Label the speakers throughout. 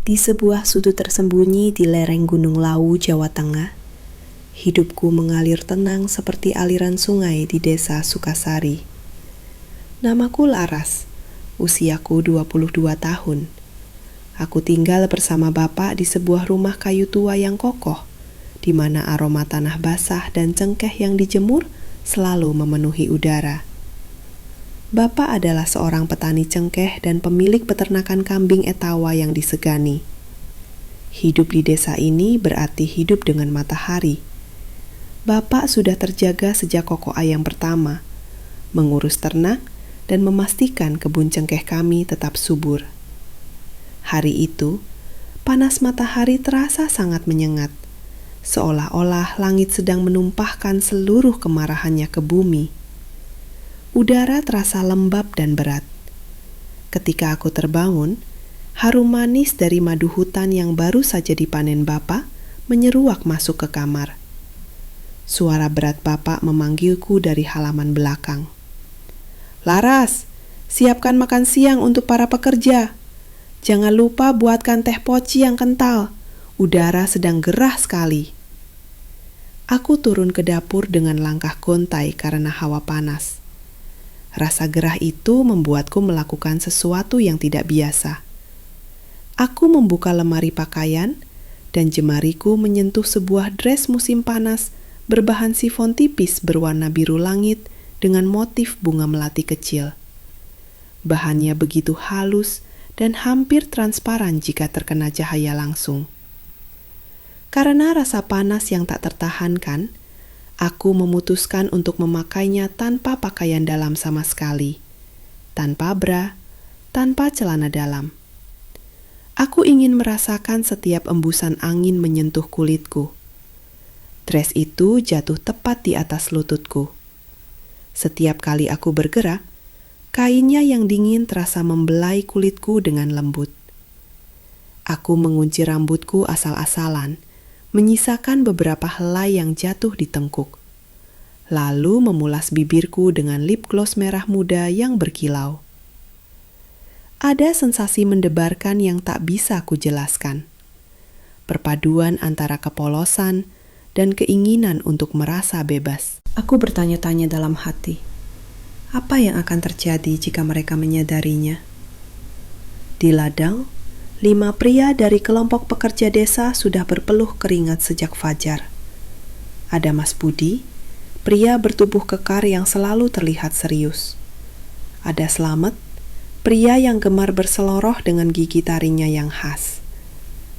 Speaker 1: Di sebuah sudut tersembunyi di lereng Gunung Lawu, Jawa Tengah, hidupku mengalir tenang seperti aliran sungai di desa Sukasari. Namaku Laras, usiaku 22 tahun. Aku tinggal bersama bapak di sebuah rumah kayu tua yang kokoh, di mana aroma tanah basah dan cengkeh yang dijemur selalu memenuhi udara. Bapak adalah seorang petani cengkeh dan pemilik peternakan kambing etawa yang disegani. Hidup di desa ini berarti hidup dengan matahari. Bapak sudah terjaga sejak koko ayam pertama, mengurus ternak dan memastikan kebun cengkeh kami tetap subur. Hari itu, panas matahari terasa sangat menyengat, seolah-olah langit sedang menumpahkan seluruh kemarahannya ke bumi. Udara terasa lembab dan berat. Ketika aku terbangun, harum manis dari madu hutan yang baru saja dipanen bapak menyeruak masuk ke kamar. Suara berat bapak memanggilku dari halaman belakang. "Laras, siapkan makan siang untuk para pekerja. Jangan lupa buatkan teh poci yang kental. Udara sedang gerah sekali." Aku turun ke dapur dengan langkah gontai karena hawa panas. Rasa gerah itu membuatku melakukan sesuatu yang tidak biasa. Aku membuka lemari pakaian dan jemariku menyentuh sebuah dress musim panas berbahan sifon tipis berwarna biru langit dengan motif bunga melati kecil. Bahannya begitu halus dan hampir transparan jika terkena cahaya langsung. Karena rasa panas yang tak tertahankan, aku memutuskan untuk memakainya tanpa pakaian dalam sama sekali, tanpa bra, tanpa celana dalam. Aku ingin merasakan setiap embusan angin menyentuh kulitku. Dress itu jatuh tepat di atas lututku. Setiap kali aku bergerak, kainnya yang dingin terasa membelai kulitku dengan lembut. Aku mengunci rambutku asal-asalan, menyisakan beberapa helai yang jatuh di tengkuk. Lalu memulas bibirku dengan lip gloss merah muda yang berkilau. Ada sensasi mendebarkan yang tak bisa kujelaskan. Perpaduan antara kepolosan dan keinginan untuk merasa bebas. Aku bertanya-tanya dalam hati, apa yang akan terjadi jika mereka menyadarinya? Di ladang, 5 pria dari kelompok pekerja desa sudah berpeluh keringat sejak fajar. Ada Mas Budi, pria bertubuh kekar yang selalu terlihat serius. Ada Slamet, pria yang gemar berseloroh dengan gigi taringnya yang khas.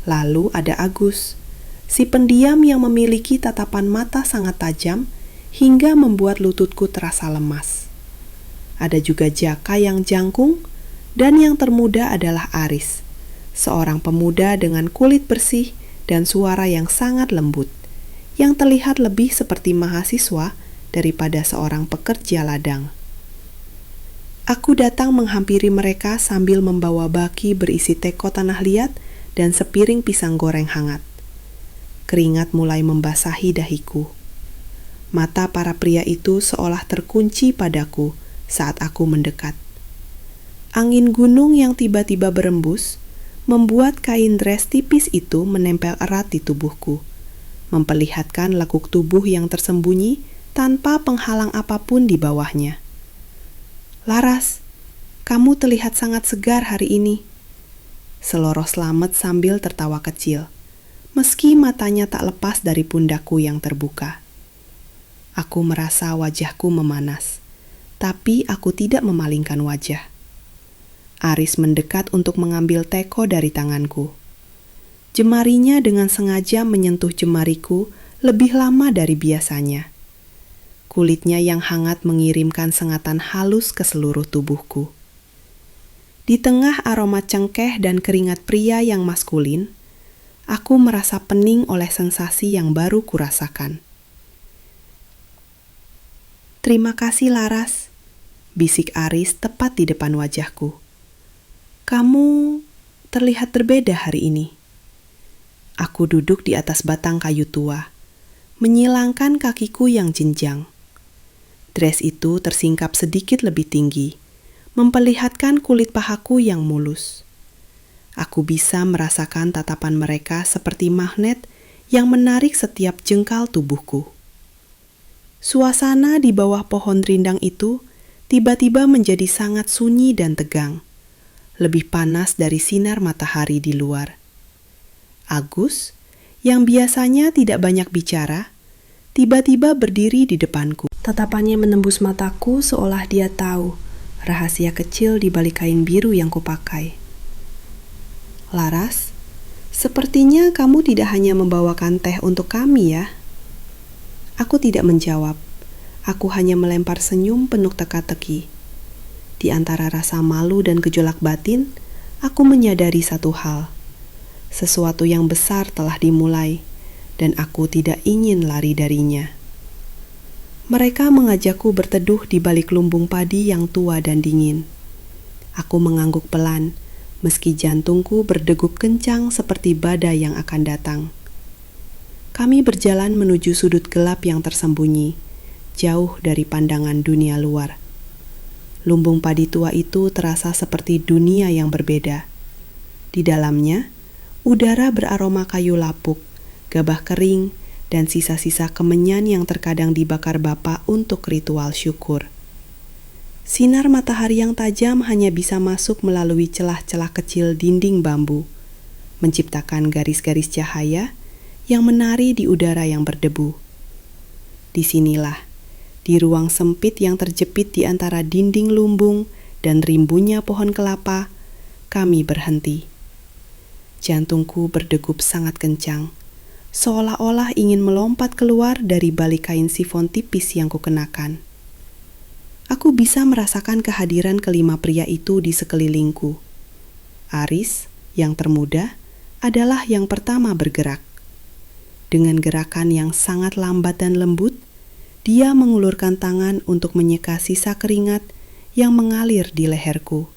Speaker 1: Lalu ada Agus, si pendiam yang memiliki tatapan mata sangat tajam hingga membuat lututku terasa lemas. Ada juga Jaka yang jangkung, dan yang termuda adalah Aris, seorang pemuda dengan kulit bersih dan suara yang sangat lembut, yang terlihat lebih seperti mahasiswa daripada seorang pekerja ladang. Aku datang menghampiri mereka sambil membawa baki berisi teko tanah liat dan sepiring pisang goreng hangat. Keringat mulai membasahi dahiku. Mata para pria itu seolah terkunci padaku saat aku mendekat. Angin gunung yang tiba-tiba berembus membuat kain dress tipis itu menempel erat di tubuhku, memperlihatkan lekuk tubuh yang tersembunyi tanpa penghalang apapun di bawahnya. "Laras, kamu terlihat sangat segar hari ini," seloroh Slamet sambil tertawa kecil, meski matanya tak lepas dari pundakku yang terbuka. Aku merasa wajahku memanas, tapi aku tidak memalingkan wajah. Aris mendekat untuk mengambil teko dari tanganku. Jemarinya dengan sengaja menyentuh jemariku lebih lama dari biasanya. Kulitnya yang hangat mengirimkan sengatan halus ke seluruh tubuhku. Di tengah aroma cengkeh dan keringat pria yang maskulin, aku merasa pening oleh sensasi yang baru kurasakan. "Terima kasih, Laras," bisik Aris tepat di depan wajahku. "Kamu terlihat berbeda hari ini." Aku duduk di atas batang kayu tua, menyilangkan kakiku yang jenjang. Dress itu tersingkap sedikit lebih tinggi, memperlihatkan kulit pahaku yang mulus. Aku bisa merasakan tatapan mereka seperti magnet yang menarik setiap jengkal tubuhku. Suasana di bawah pohon rindang itu tiba-tiba menjadi sangat sunyi dan tegang, lebih panas dari sinar matahari di luar. Agus, yang biasanya tidak banyak bicara, tiba-tiba berdiri di depanku. Tatapannya menembus mataku seolah dia tahu rahasia kecil di balik kain biru yang kupakai. Laras, sepertinya kamu tidak hanya membawakan teh untuk kami ya. Aku tidak menjawab. Aku hanya melempar senyum penuh teka-teki. Di antara rasa malu dan gejolak batin, aku menyadari satu hal. Sesuatu yang besar telah dimulai, dan aku tidak ingin lari darinya. Mereka mengajakku berteduh di balik lumbung padi yang tua dan dingin. Aku mengangguk pelan, meski jantungku berdegup kencang seperti badai yang akan datang. Kami berjalan menuju sudut gelap yang tersembunyi, jauh dari pandangan dunia luar. Lumbung padi tua itu terasa seperti dunia yang berbeda. Di dalamnya, udara beraroma kayu lapuk, gabah kering, dan sisa-sisa kemenyan yang terkadang dibakar Bapa untuk ritual syukur. Sinar matahari yang tajam hanya bisa masuk melalui celah-celah kecil dinding bambu, menciptakan garis-garis cahaya yang menari di udara yang berdebu. Disinilah, di ruang sempit yang terjepit di antara dinding lumbung dan rimbunnya pohon kelapa, kami berhenti. Jantungku berdegup sangat kencang, seolah-olah ingin melompat keluar dari balik kain sifon tipis yang kukenakan. Aku bisa merasakan kehadiran kelima pria itu di sekelilingku. Aris, yang termuda, adalah yang pertama bergerak. Dengan gerakan yang sangat lambat dan lembut, dia mengulurkan tangan untuk menyeka sisa keringat yang mengalir di leherku.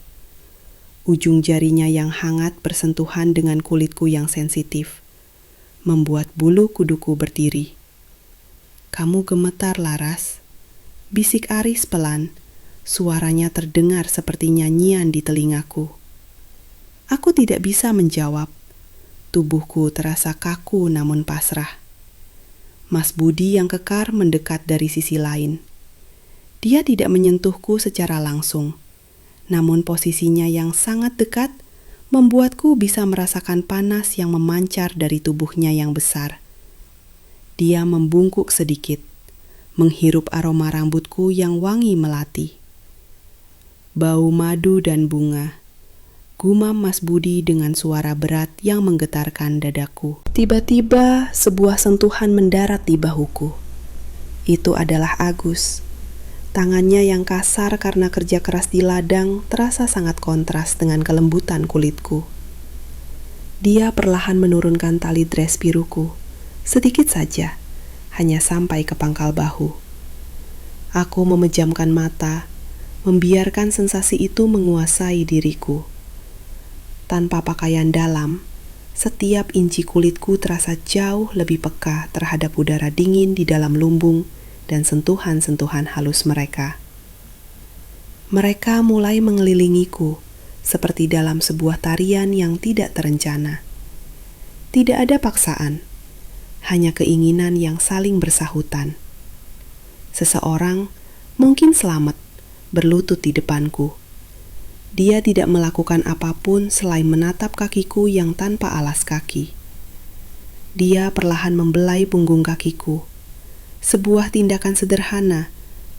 Speaker 1: Ujung jarinya yang hangat bersentuhan dengan kulitku yang sensitif, membuat bulu kuduku berdiri. "Kamu gemetar, Laras," bisik Aris pelan, suaranya terdengar seperti nyanyian di telingaku. Aku tidak bisa menjawab. Tubuhku terasa kaku namun pasrah. Mas Budi yang kekar mendekat dari sisi lain. Dia tidak menyentuhku secara langsung, namun posisinya yang sangat dekat membuatku bisa merasakan panas yang memancar dari tubuhnya yang besar. Dia membungkuk sedikit, menghirup aroma rambutku yang wangi melati. "Bau madu dan bunga," gumam Mas Budi dengan suara berat yang menggetarkan dadaku. Tiba-tiba sebuah sentuhan mendarat di bahuku. Itu adalah Agus. Tangannya yang kasar karena kerja keras di ladang terasa sangat kontras dengan kelembutan kulitku. Dia perlahan menurunkan tali dres biruku, sedikit saja, hanya sampai ke pangkal bahu. Aku memejamkan mata, membiarkan sensasi itu menguasai diriku. Tanpa pakaian dalam, setiap inci kulitku terasa jauh lebih peka terhadap udara dingin di dalam lumbung dan sentuhan-sentuhan halus mereka. Mereka mulai mengelilingiku, seperti dalam sebuah tarian yang tidak terencana. Tidak ada paksaan, hanya keinginan yang saling bersahutan. Seseorang, mungkin selamat, berlutut di depanku. Dia tidak melakukan apapun selain menatap kakiku yang tanpa alas kaki. Dia perlahan membelai punggung kakiku. Sebuah tindakan sederhana,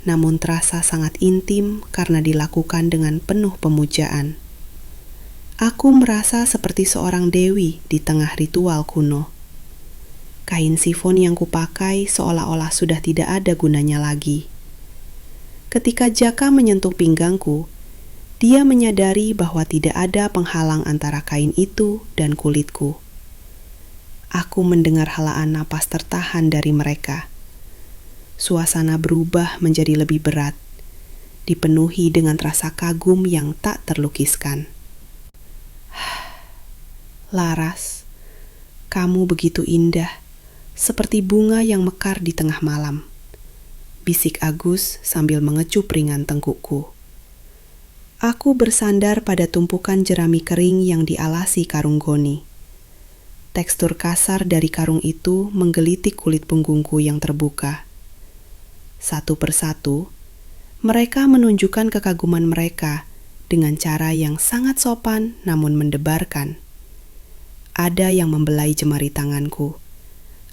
Speaker 1: namun terasa sangat intim karena dilakukan dengan penuh pemujaan. Aku merasa seperti seorang dewi di tengah ritual kuno. Kain sifon yang kupakai seolah-olah sudah tidak ada gunanya lagi. Ketika Jaka menyentuh pinggangku, dia menyadari bahwa tidak ada penghalang antara kain itu dan kulitku. Aku mendengar helaan napas tertahan dari mereka. Suasana berubah menjadi lebih berat, dipenuhi dengan rasa kagum yang tak terlukiskan. "Laras, kamu begitu indah, seperti bunga yang mekar di tengah malam," bisik Agus sambil mengecup ringan tengkukku. Aku bersandar pada tumpukan jerami kering yang dialasi karung goni. Tekstur kasar dari karung itu menggelitik kulit punggungku yang terbuka. Satu persatu, mereka menunjukkan kekaguman mereka dengan cara yang sangat sopan namun mendebarkan. Ada yang membelai jemari tanganku.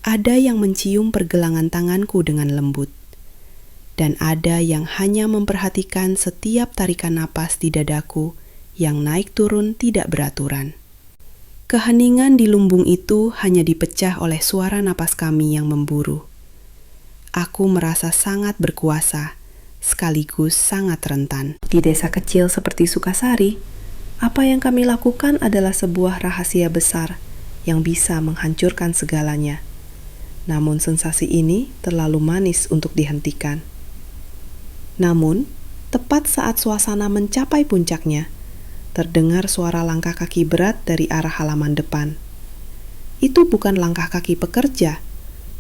Speaker 1: Ada yang mencium pergelangan tanganku dengan lembut. Dan ada yang hanya memperhatikan setiap tarikan napas di dadaku yang naik turun tidak beraturan. Keheningan di lumbung itu hanya dipecah oleh suara napas kami yang memburu. Aku merasa sangat berkuasa, sekaligus sangat rentan. Di desa kecil seperti Sukasari, apa yang kami lakukan adalah sebuah rahasia besar yang bisa menghancurkan segalanya. Namun sensasi ini terlalu manis untuk dihentikan. Namun, tepat saat suasana mencapai puncaknya, terdengar suara langkah kaki berat dari arah halaman depan. Itu bukan langkah kaki pekerja,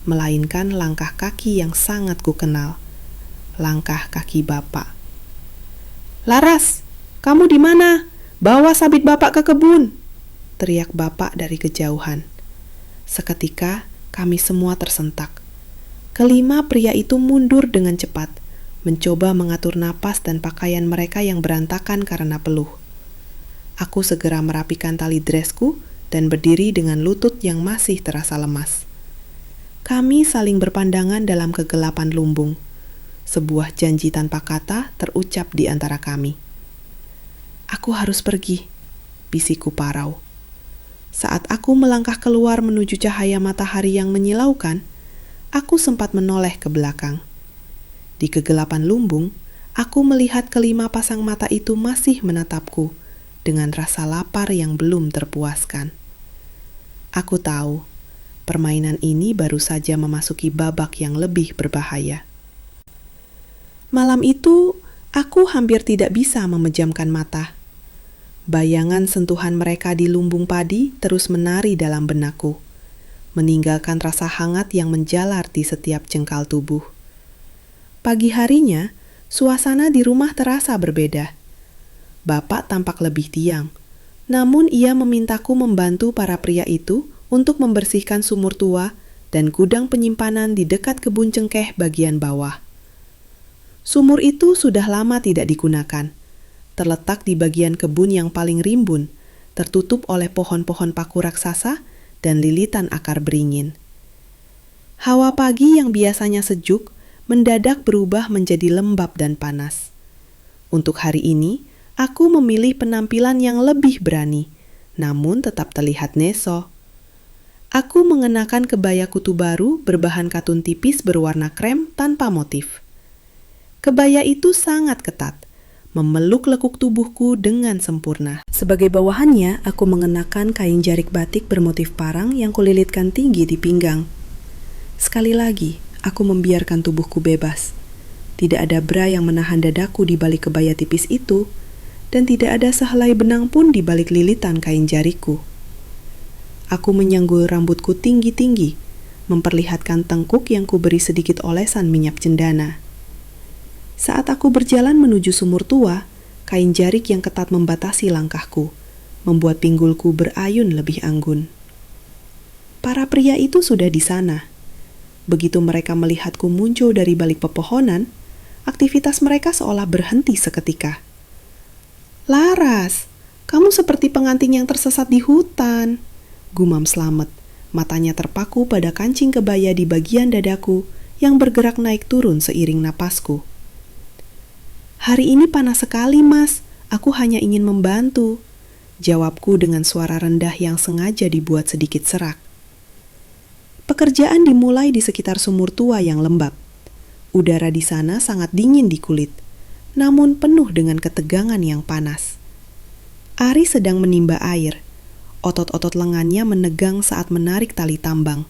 Speaker 1: melainkan langkah kaki yang sangat kukenal. Langkah kaki Bapak. "Laras, kamu di mana? Bawa sabit Bapak ke kebun!" teriak Bapak dari kejauhan. Seketika, kami semua tersentak. Kelima pria itu mundur dengan cepat, mencoba mengatur napas dan pakaian mereka yang berantakan karena peluh. Aku segera merapikan tali dresku dan berdiri dengan lutut yang masih terasa lemas. Kami saling berpandangan dalam kegelapan lumbung. Sebuah janji tanpa kata terucap di antara kami. "Aku harus pergi," bisikku parau. Saat aku melangkah keluar menuju cahaya matahari yang menyilaukan, aku sempat menoleh ke belakang. Di kegelapan lumbung, aku melihat kelima pasang mata itu masih menatapku dengan rasa lapar yang belum terpuaskan. Aku tahu, permainan ini baru saja memasuki babak yang lebih berbahaya. Malam itu, aku hampir tidak bisa memejamkan mata. Bayangan sentuhan mereka di lumbung padi terus menari dalam benakku, meninggalkan rasa hangat yang menjalar di setiap jengkal tubuh. Pagi harinya, suasana di rumah terasa berbeda. Bapak tampak lebih diam, namun ia memintaku membantu para pria itu untuk membersihkan sumur tua dan gudang penyimpanan di dekat kebun cengkeh bagian bawah. Sumur itu sudah lama tidak digunakan, terletak di bagian kebun yang paling rimbun, tertutup oleh pohon-pohon paku raksasa dan lilitan akar beringin. Hawa pagi yang biasanya sejuk mendadak berubah menjadi lembab dan panas. Untuk hari ini, aku memilih penampilan yang lebih berani, namun tetap terlihat neso. Aku mengenakan kebaya kutu baru berbahan katun tipis berwarna krem tanpa motif. Kebaya itu sangat ketat, memeluk lekuk tubuhku dengan sempurna. Sebagai bawahannya, aku mengenakan kain jarik batik bermotif parang yang kulilitkan tinggi di pinggang. Sekali lagi, aku membiarkan tubuhku bebas. Tidak ada bra yang menahan dadaku di balik kebaya tipis itu, dan tidak ada sehelai benang pun di balik lilitan kain jariku. Aku menyanggul rambutku tinggi-tinggi, memperlihatkan tengkuk yang kuberi sedikit olesan minyak cendana. Saat aku berjalan menuju sumur tua, kain jarik yang ketat membatasi langkahku, membuat pinggulku berayun lebih anggun. Para pria itu sudah di sana. Begitu mereka melihatku muncul dari balik pepohonan, aktivitas mereka seolah berhenti seketika. "Laras, kamu seperti pengantin yang tersesat di hutan," gumam Slamet, matanya terpaku pada kancing kebaya di bagian dadaku yang bergerak naik turun seiring napasku. "Hari ini panas sekali, Mas. Aku hanya ingin membantu," jawabku dengan suara rendah yang sengaja dibuat sedikit serak. Pekerjaan dimulai di sekitar sumur tua yang lembab. Udara di sana sangat dingin di kulit, namun penuh dengan ketegangan yang panas. Ari sedang menimba air. Otot-otot lengannya menegang saat menarik tali tambang.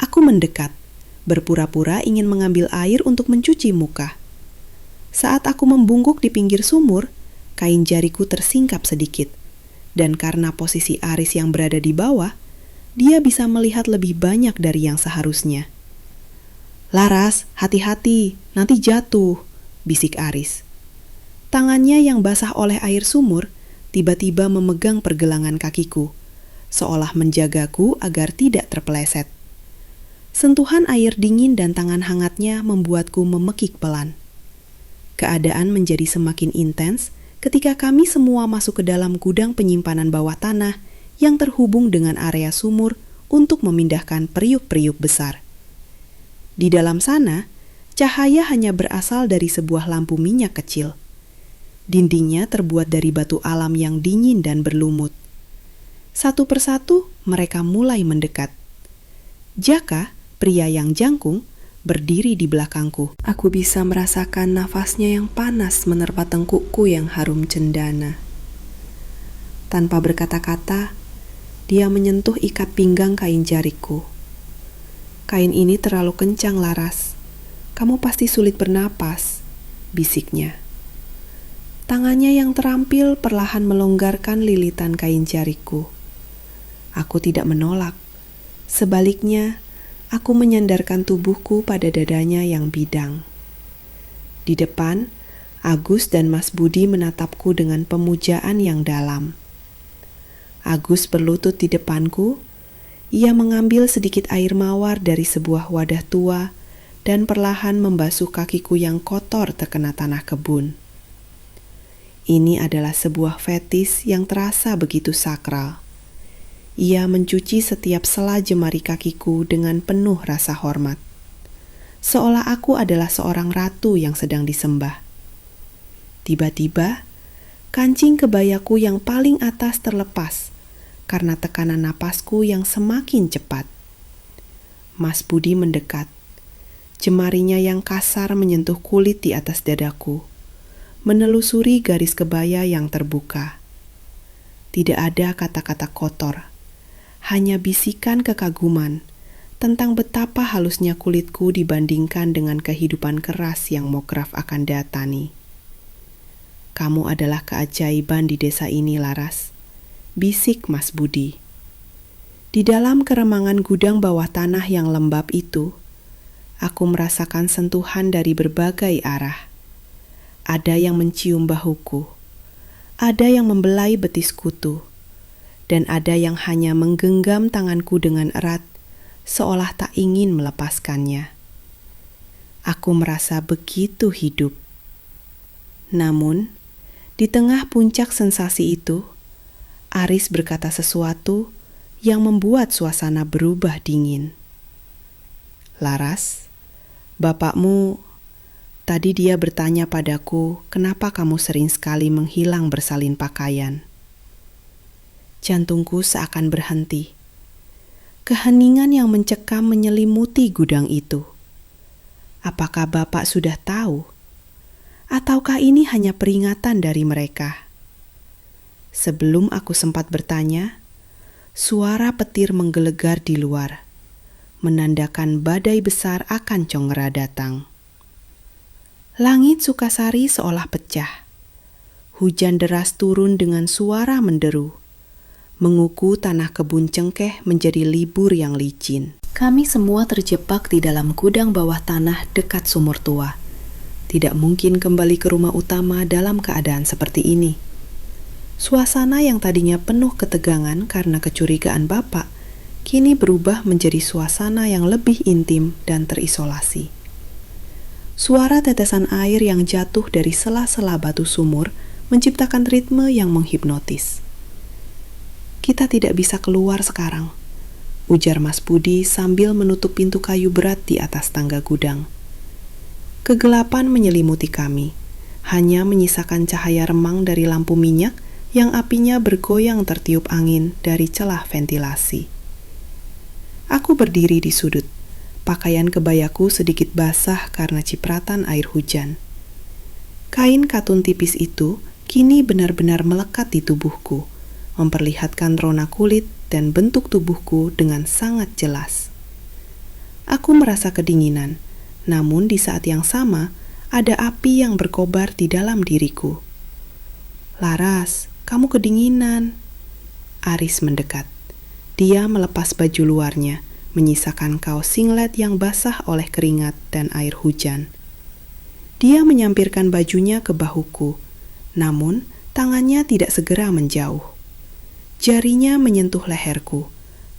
Speaker 1: Aku mendekat, berpura-pura ingin mengambil air untuk mencuci muka. Saat aku membungkuk di pinggir sumur, kain jariku tersingkap sedikit, dan karena posisi Aris yang berada di bawah, dia bisa melihat lebih banyak dari yang seharusnya. "Laras, hati-hati, nanti jatuh," bisik Aris. Tangannya yang basah oleh air sumur tiba-tiba memegang pergelangan kakiku, seolah menjagaku agar tidak terpeleset. Sentuhan air dingin dan tangan hangatnya membuatku memekik pelan. Keadaan menjadi semakin intens ketika kami semua masuk ke dalam gudang penyimpanan bawah tanah yang terhubung dengan area sumur untuk memindahkan periuk-periuk besar. Di dalam sana, cahaya hanya berasal dari sebuah lampu minyak kecil. Dindingnya terbuat dari batu alam yang dingin dan berlumut. Satu persatu mereka mulai mendekat. Jaka, pria yang jangkung, berdiri di belakangku. Aku bisa merasakan nafasnya yang panas menerpa tengkukku yang harum cendana. Tanpa berkata-kata, dia menyentuh ikat pinggang kain jarikku. Kain ini terlalu kencang, Laras. Kamu pasti sulit bernapas, bisiknya. Tangannya yang terampil perlahan melonggarkan lilitan kain jarikku. Aku tidak menolak. Sebaliknya, aku menyandarkan tubuhku pada dadanya yang bidang. Di depan, Agus dan Mas Budi menatapku dengan pemujaan yang dalam. Agus berlutut di depanku. Ia mengambil sedikit air mawar dari sebuah wadah tua dan perlahan membasuh kakiku yang kotor terkena tanah kebun. Ini adalah sebuah fetis yang terasa begitu sakral. Ia mencuci setiap sela jemari kakiku dengan penuh rasa hormat, seolah aku adalah seorang ratu yang sedang disembah. Tiba-tiba, kancing kebayaku yang paling atas terlepas karena tekanan napasku yang semakin cepat. Mas Budi mendekat. Jemarinya yang kasar menyentuh kulit di atas dadaku, menelusuri garis kebaya yang terbuka. Tidak ada kata-kata kotor, hanya bisikan kekaguman tentang betapa halusnya kulitku dibandingkan dengan kehidupan keras yang Mokraf akan datani. Kamu adalah keajaiban di desa ini, Laras, bisik Mas Budi. Di dalam keremangan gudang bawah tanah yang lembab itu, aku merasakan sentuhan dari berbagai arah. Ada yang mencium bahuku, ada yang membelai betis kutu, dan ada yang hanya menggenggam tanganku dengan erat, seolah tak ingin melepaskannya. Aku merasa begitu hidup. Namun, di tengah puncak sensasi itu, Aris berkata sesuatu yang membuat suasana berubah dingin. Laras, bapakmu... Tadi dia bertanya padaku, kenapa kamu sering sekali menghilang bersalin pakaian? Jantungku seakan berhenti. Keheningan yang mencekam menyelimuti gudang itu. Apakah Bapak sudah tahu? Ataukah ini hanya peringatan dari mereka? Sebelum aku sempat bertanya, suara petir menggelegar di luar, menandakan badai besar akan Congera datang. Langit Sukasari seolah pecah. Hujan deras turun dengan suara menderu, menguku tanah kebun cengkeh menjadi libur yang licin. Kami semua terjebak di dalam gudang bawah tanah dekat sumur tua. Tidak mungkin kembali ke rumah utama dalam keadaan seperti ini. Suasana yang tadinya penuh ketegangan karena kecurigaan Bapak, kini berubah menjadi suasana yang lebih intim dan terisolasi. Suara tetesan air yang jatuh dari sela-sela batu sumur menciptakan ritme yang menghipnotis. Kita tidak bisa keluar sekarang, ujar Mas Budi sambil menutup pintu kayu berat di atas tangga gudang. Kegelapan menyelimuti kami, hanya menyisakan cahaya remang dari lampu minyak yang apinya bergoyang tertiup angin dari celah ventilasi. Aku berdiri di sudut. Pakaian kebayaku sedikit basah karena cipratan air hujan. Kain katun tipis itu kini benar-benar melekat di tubuhku, memperlihatkan rona kulit dan bentuk tubuhku dengan sangat jelas. Aku merasa kedinginan, namun di saat yang sama ada api yang berkobar di dalam diriku. Laras, kamu kedinginan. Aris mendekat. Dia melepas baju luarnya, menyisakan kaos singlet yang basah oleh keringat dan air hujan. Dia menyampirkan bajunya ke bahuku, Namun, tangannya tidak segera menjauh. Jarinya menyentuh leherku,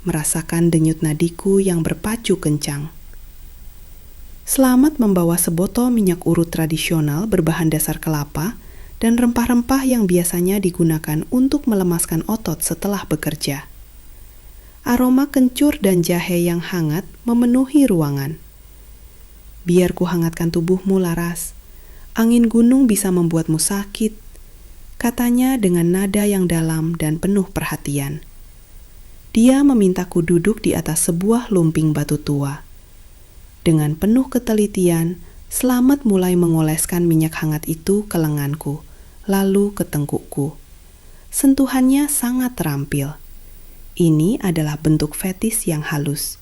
Speaker 1: merasakan denyut nadiku yang berpacu kencang. Selamat membawa sebotol minyak urut tradisional berbahan dasar kelapa dan rempah-rempah yang biasanya digunakan untuk melemaskan otot setelah bekerja. Aroma kencur dan jahe yang hangat memenuhi ruangan. Biar ku hangatkan tubuhmu, Laras. Angin gunung bisa membuatmu sakit, katanya dengan nada yang dalam dan penuh perhatian. Dia memintaku duduk di atas sebuah lumping batu tua. Dengan penuh ketelitian, Selamat mulai mengoleskan minyak hangat itu ke lenganku, lalu ke tengkukku. Sentuhannya sangat terampil. Ini adalah bentuk fetis yang halus.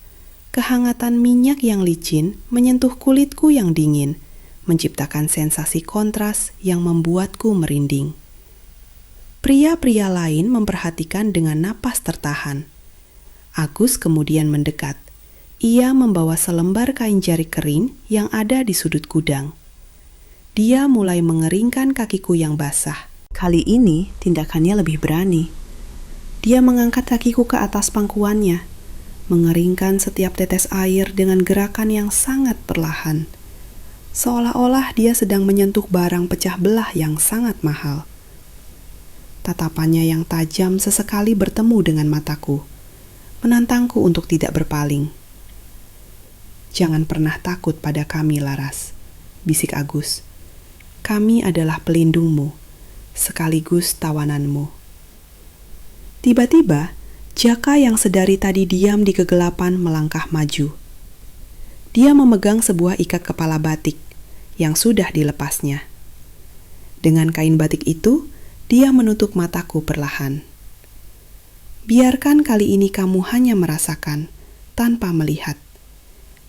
Speaker 1: Kehangatan minyak yang licin menyentuh kulitku yang dingin, menciptakan sensasi kontras yang membuatku merinding. Pria-pria lain memperhatikan dengan napas tertahan. Agus kemudian mendekat. Ia membawa selembar kain jari kering yang ada di sudut gudang. Dia mulai mengeringkan kakiku yang basah. Kali ini tindakannya lebih berani. Dia mengangkat kakiku ke atas pangkuannya, mengeringkan setiap tetes air dengan gerakan yang sangat perlahan. Seolah-olah dia sedang menyentuh barang pecah belah yang sangat mahal. Tatapannya yang tajam sesekali bertemu dengan mataku, menantangku untuk tidak berpaling. "Jangan pernah takut pada kami, Laras," bisik Agus. "Kami adalah pelindungmu, sekaligus tawananmu." Tiba-tiba, Jaka yang sedari tadi diam di kegelapan melangkah maju. Dia memegang sebuah ikat kepala batik yang sudah dilepasnya. Dengan kain batik itu, dia menutup mataku perlahan. "Biarkan kali ini kamu hanya merasakan, tanpa melihat.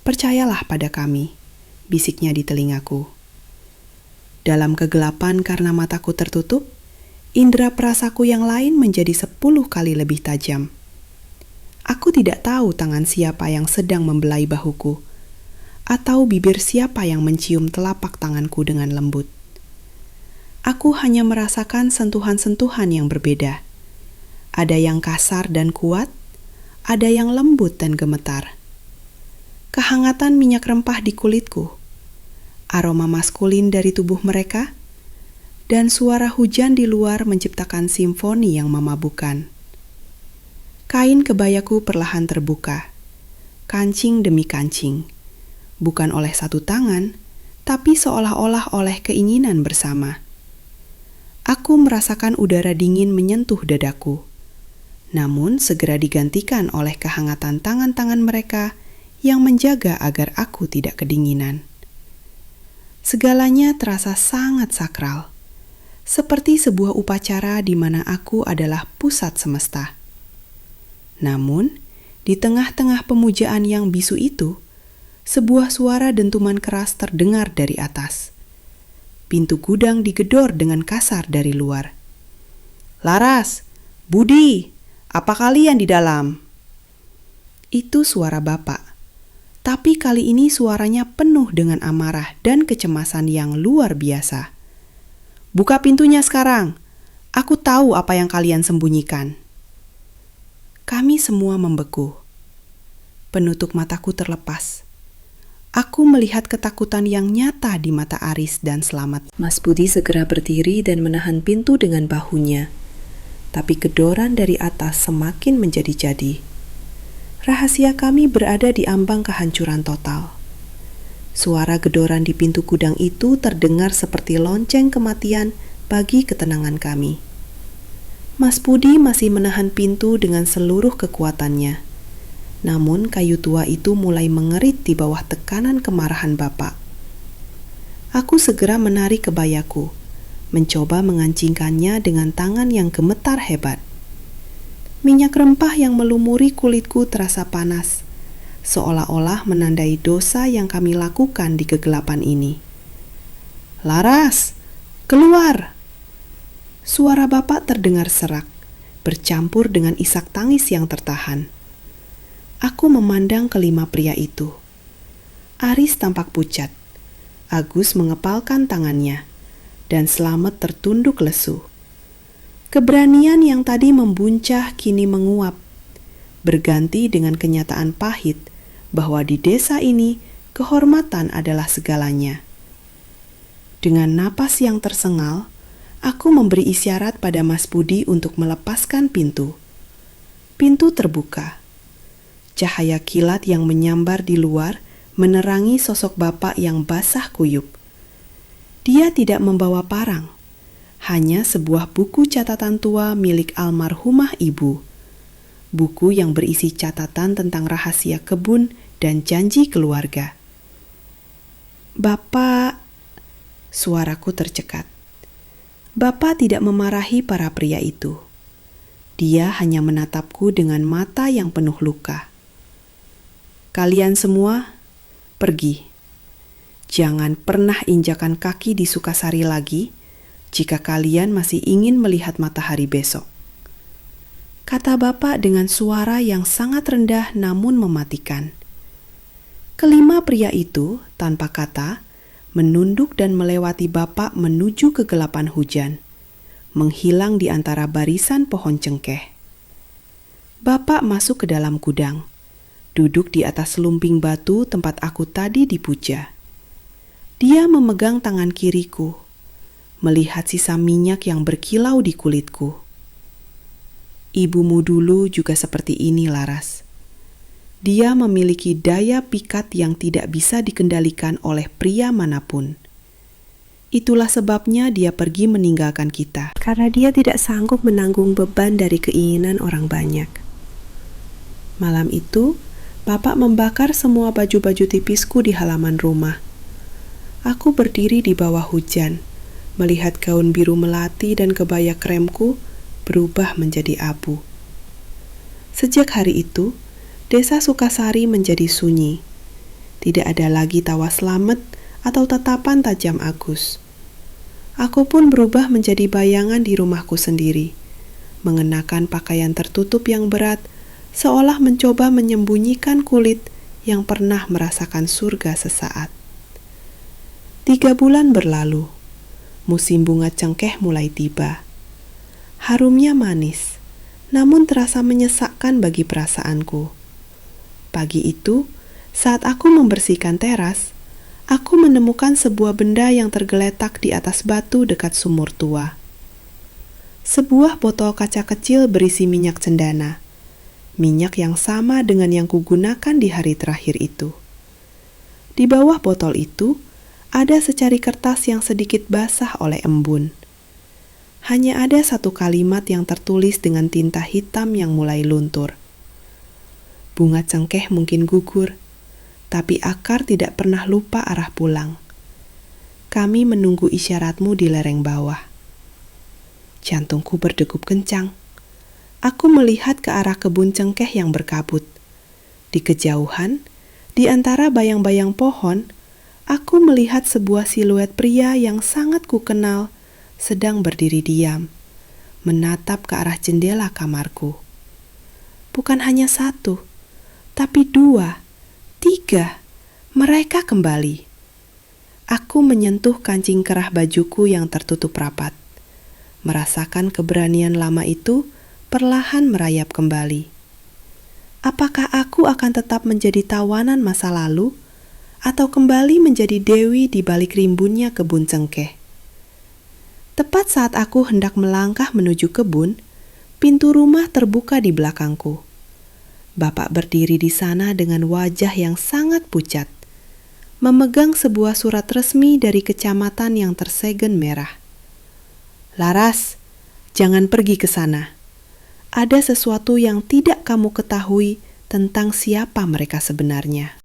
Speaker 1: Percayalah pada kami," bisiknya di telingaku. Dalam kegelapan karena mataku tertutup, indera perasaku yang lain menjadi 10 kali lebih tajam. Aku tidak tahu tangan siapa yang sedang membelai bahuku, atau bibir siapa yang mencium telapak tanganku dengan lembut. Aku hanya merasakan sentuhan-sentuhan yang berbeda. Ada yang kasar dan kuat, ada yang lembut dan gemetar. Kehangatan minyak rempah di kulitku, aroma maskulin dari tubuh mereka, dan suara hujan di luar menciptakan simfoni yang memabukkan. Kain kebayaku perlahan terbuka, kancing demi kancing, bukan oleh satu tangan, tapi seolah-olah oleh keinginan bersama. Aku merasakan udara dingin menyentuh dadaku, namun segera digantikan oleh kehangatan tangan-tangan mereka yang menjaga agar aku tidak kedinginan. Segalanya terasa sangat sakral, seperti sebuah upacara di mana aku adalah pusat semesta. Namun, di tengah-tengah pemujaan yang bisu itu, sebuah suara dentuman keras terdengar dari atas. Pintu gudang digedor dengan kasar dari luar. "Laras, Budi, apa kalian di dalam?" Itu suara bapak. Tapi kali ini suaranya penuh dengan amarah dan kecemasan yang luar biasa. "Buka pintunya sekarang. Aku tahu apa yang kalian sembunyikan." Kami semua membeku. Penutup mataku terlepas. Aku melihat ketakutan yang nyata di mata Aris dan Selamat. Mas Budi segera berdiri dan menahan pintu dengan bahunya. Tapi gedoran dari atas semakin menjadi-jadi. Rahasia kami berada di ambang kehancuran total. Suara gedoran di pintu gudang itu terdengar seperti lonceng kematian bagi ketenangan kami. Mas Budi masih menahan pintu dengan seluruh kekuatannya. Namun kayu tua itu mulai mengerit di bawah tekanan kemarahan bapak. Aku segera menarik kebayaku, mencoba mengancingkannya dengan tangan yang gemetar hebat. Minyak rempah yang melumuri kulitku terasa panas, seolah-olah menandai dosa yang kami lakukan di kegelapan ini. "Laras, keluar!" Suara bapak terdengar serak, bercampur dengan isak tangis yang tertahan. Aku memandang kelima pria itu. Aris tampak pucat. Agus mengepalkan tangannya, dan Slamet tertunduk lesu. Keberanian yang tadi membuncah kini menguap, berganti dengan kenyataan pahit bahwa di desa ini kehormatan adalah segalanya. Dengan napas yang tersengal, aku memberi isyarat pada Mas Budi untuk melepaskan pintu. Pintu terbuka. Cahaya kilat yang menyambar di luar menerangi sosok bapak yang basah kuyup. Dia tidak membawa parang, hanya sebuah buku catatan tua milik almarhumah ibu. Buku yang berisi catatan tentang rahasia kebun dan janji keluarga. "Bapak," suaraku tercekat. Bapak tidak memarahi para pria itu. Dia hanya menatapku dengan mata yang penuh luka. "Kalian semua, pergi. Jangan pernah injakan kaki di Sukasari lagi jika kalian masih ingin melihat matahari besok," kata Bapak dengan suara yang sangat rendah namun mematikan. Kelima pria itu, tanpa kata, menunduk dan melewati Bapak menuju kegelapan hujan, menghilang di antara barisan pohon cengkeh. Bapak masuk ke dalam gudang, duduk di atas lumbing batu tempat aku tadi dipuja. Dia memegang tangan kiriku, melihat sisa minyak yang berkilau di kulitku. "Ibumu dulu juga seperti ini, Laras. Dia memiliki daya pikat yang tidak bisa dikendalikan oleh pria manapun. Itulah sebabnya dia pergi meninggalkan kita, karena dia tidak sanggup menanggung beban dari keinginan orang banyak." Malam itu, Bapak membakar semua baju-baju tipisku di halaman rumah. Aku berdiri di bawah hujan, melihat gaun biru melati dan kebaya kremku berubah menjadi abu. Sejak hari itu, desa Sukasari menjadi sunyi. Tidak ada lagi tawa Slamet atau tatapan tajam Agus. Aku pun berubah menjadi bayangan di rumahku sendiri, mengenakan pakaian tertutup yang berat, seolah mencoba menyembunyikan kulit yang pernah merasakan surga sesaat. 3 bulan berlalu, musim bunga cengkeh mulai tiba. Harumnya manis, namun terasa menyesakkan bagi perasaanku. Pagi itu, saat aku membersihkan teras, aku menemukan sebuah benda yang tergeletak di atas batu dekat sumur tua. Sebuah botol kaca kecil berisi minyak cendana, minyak yang sama dengan yang kugunakan di hari terakhir itu. Di bawah botol itu, ada secari kertas yang sedikit basah oleh embun. Hanya ada satu kalimat yang tertulis dengan tinta hitam yang mulai luntur. "Bunga cengkeh mungkin gugur, tapi akar tidak pernah lupa arah pulang. Kami menunggu isyaratmu di lereng bawah." Jantungku berdegup kencang. Aku melihat ke arah kebun cengkeh yang berkabut. Di kejauhan, di antara bayang-bayang pohon, aku melihat sebuah siluet pria yang sangat kukenal sedang berdiri diam, menatap ke arah jendela kamarku. Bukan hanya satu, tapi 2, 3, mereka kembali. Aku menyentuh kancing kerah bajuku yang tertutup rapat, merasakan keberanian lama itu perlahan merayap kembali. Apakah aku akan tetap menjadi tawanan masa lalu, atau kembali menjadi dewi di balik rimbunnya kebun cengkeh? Tepat saat aku hendak melangkah menuju kebun, pintu rumah terbuka di belakangku. Bapak berdiri di sana dengan wajah yang sangat pucat, memegang sebuah surat resmi dari kecamatan yang tersegen merah. "Laras, jangan pergi ke sana. Ada sesuatu yang tidak kamu ketahui tentang siapa mereka sebenarnya."